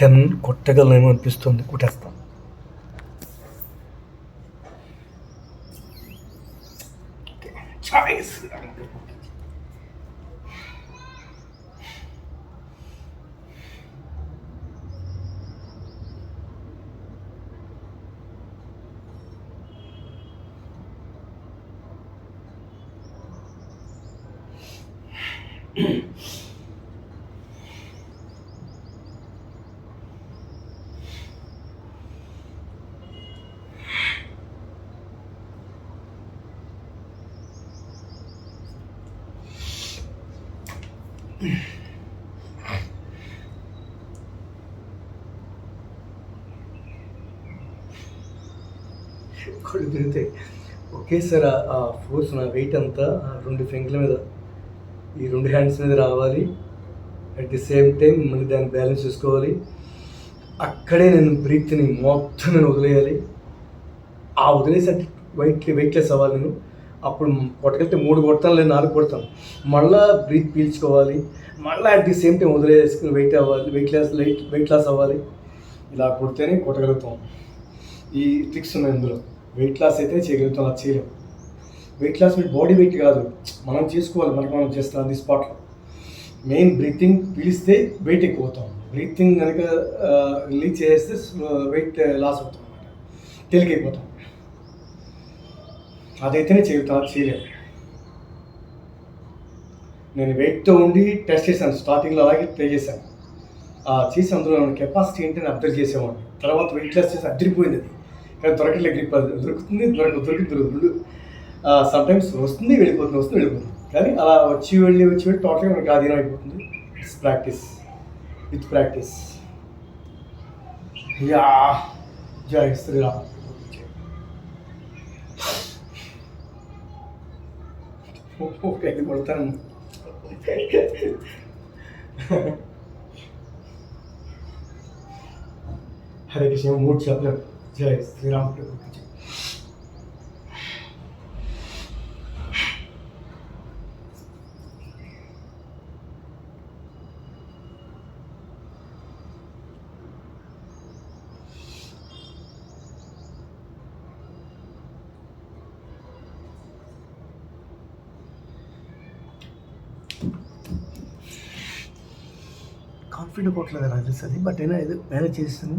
10 కొట్టగలనేమో అనిపిస్తుంది. కొట్టేస్తా. చాయిస్ కళ్ళు తిరుగుతాయి. ఒకేసారి ఆ ఫోర్స్ నా వెయిట్ అంతా 2 ఫింగర్ల మీద, ఈ 2 హ్యాండ్స్ మీద రావాలి. అట్ ది సేమ్ టైం మళ్ళీ దాన్ని బ్యాలెన్స్ చేసుకోవాలి. అక్కడే నేను బ్రీత్ని మొత్తం నేను వదిలేయాలి. ఆ వదిలేసి అంటే వెయిట్లెస్ అవ్వాలి నేను. అప్పుడు కొట్టగలిగితే 3 కొడతాను, లేదా 4 కొడతాను. మళ్ళీ బ్రీత్ పీల్చుకోవాలి. మళ్ళీ అట్ ది సేమ్ టైం వదిలేసుకుని వెయిట్ లాస్ అవ్వాలి. ఇలా కొడితేనే కొట్టగలుగుతాం. ఈ ట్రిక్స్ ఉన్నాయి అందులో. వెయిట్ లాస్ అయితే చేయగలుగుతాం, అది చేయలేం. Weight loss with body weight కాదు, మనం చేసుకోవాలి. మనం చేస్తాం ది స్పాట్లో. మెయిన్ బ్రీతింగ్ పీలిస్తే వెయిట్ ఎక్కువ అవుతాం. బ్రీతింగ్ కనుక రిలీజ్ చేస్తే వెయిట్ లాస్ అవుతాం అన్నమాట, తేలికైపోతాం. అదైతేనే చేయగలుగుతాం, అది చేయలేము. నేను వెయిట్తో ఉండి టెస్ట్ చేశాను, స్టార్టింగ్లో అలాగే ట్రై చేశాను. చేసి అందులో కెపాసిటీ ఏంటని అబ్జర్వ్ చేసేవాడిని. తర్వాత వెయిట్ లాస్ చేసి అదిరిపోయింది. అది కానీ దొరకట్లే, గ్రిప్ అది దొరుకుతుంది దొరుకుతుంది. సమ్టైమ్స్ వస్తుంది వెళ్ళిపోతుంది. కానీ అలా వచ్చి వెళ్ళి టోటల్గా మనకి ఆధీనం అయిపోతుంది. It's practice, with practice. Yeah, జై శ్రీరామ్. ఓకే, అది కొడతాను. హరే కృష్ణ 3 చెప్పలేము. జై శ్రీరామ్. కాన్ఫిడెంట్ పోవట్లేదు రాజేష్ అది, బట్ అయినా ఇది మేనేజ్ చేస్తాను.